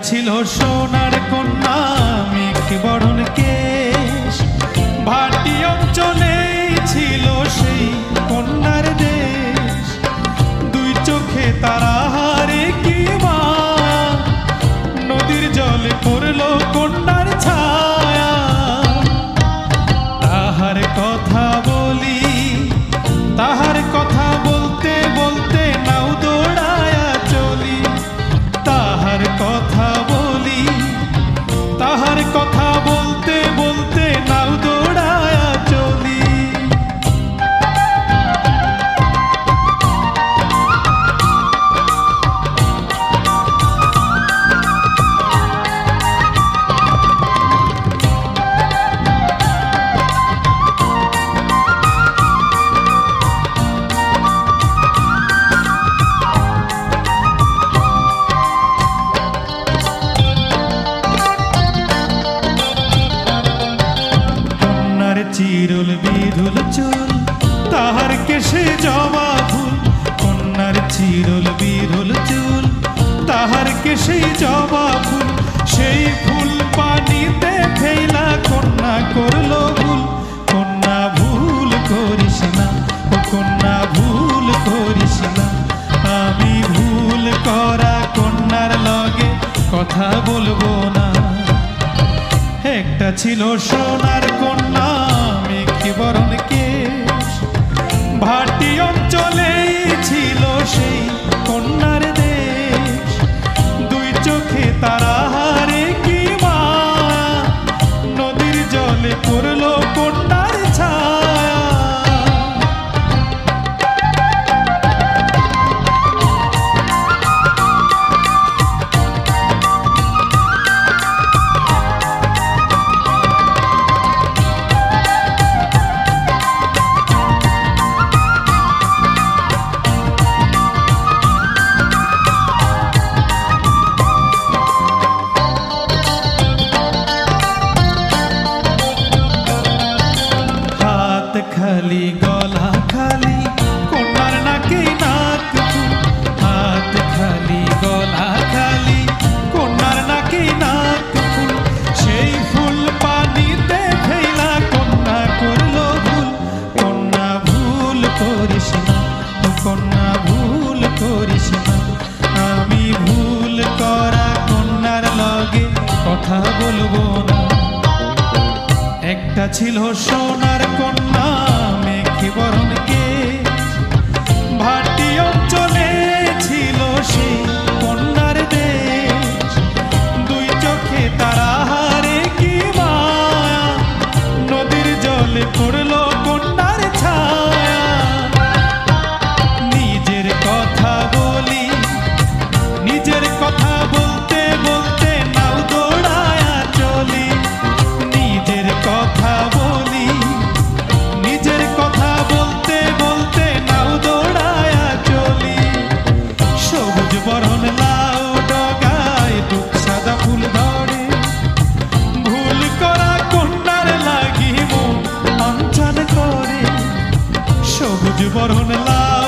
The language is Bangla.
ছিল সোনার কন্যা মেঘ বরণ কেশ, ভাটি অঞ্চলে ছিল সেই কন্যার দেশ। দুই চোখে তারা হারে কি মা, নদীর জলে পড়ল কন্যার ছায়া। তাহার কথা বলি, তাহার কথা বলতে বলতে নাও দৌড়ায়া চলি। তাহার কথা বলি, তাহার কথা বলতে বলতে নাও দৌড়ায়া চলি। চিরুল বিধুল চুল, তাহার কেশে জবা ফুল। কন্যার চিরুল বিধুল চুল, তাহার কেশে জবা ফুল। সেই ফুল পানিতে ফেলা কন্যা করল ভুল। কন্যা ভুল করিস না, ও কন্যা ভুল করিস না। আমি ভুল করা কন্যার লগে কথা বলবো না। একটা ছিল সোনার কন্যা মেঘ বরণ কেশ, ভাটি অঞ্চলে ছিল সেই কন্যার দেশ। দুই চোখে তারা হারে কি মা, নদীর জলে পড়ল কন্যার ছায়া। খালি গলা খালি কন্যার নাকে নাক ফুল। হাত খালি গলা খালি কন্যার নাকে নাক ফুল। সেই ফুল পানিতে ফেলা কন্যা করল ভুল। কন্যা ভুল করিস না, কন্যা ভুল করিস না। আমি ভুল করা কন্যার লগে কথা বলবো না। একটা ছিল সোনার কন্যা মেঘ বরণ কেশ, ভাটি অঞ্চলে ছিল সেই কন্যার দেশ। দুই চোখে তারা হারে কি মায়া, নদীর জলে পড়ল কন্যার ছায়া। নিজের কথা বলি, নিজের কথা বলতে বলতে নাও দৌড়ায়া চলি। নিজের কথা বলি, নিজের কথা বলতে বলতে নাও দৌড়ায়া চলি। সবুজ বরণ লাউ ডগায় দুঃখ সাদা ফুল ধরে, ভুল করা কন্যার লাগি মন অঞ্চল করে। সবুজ বরণ লাউ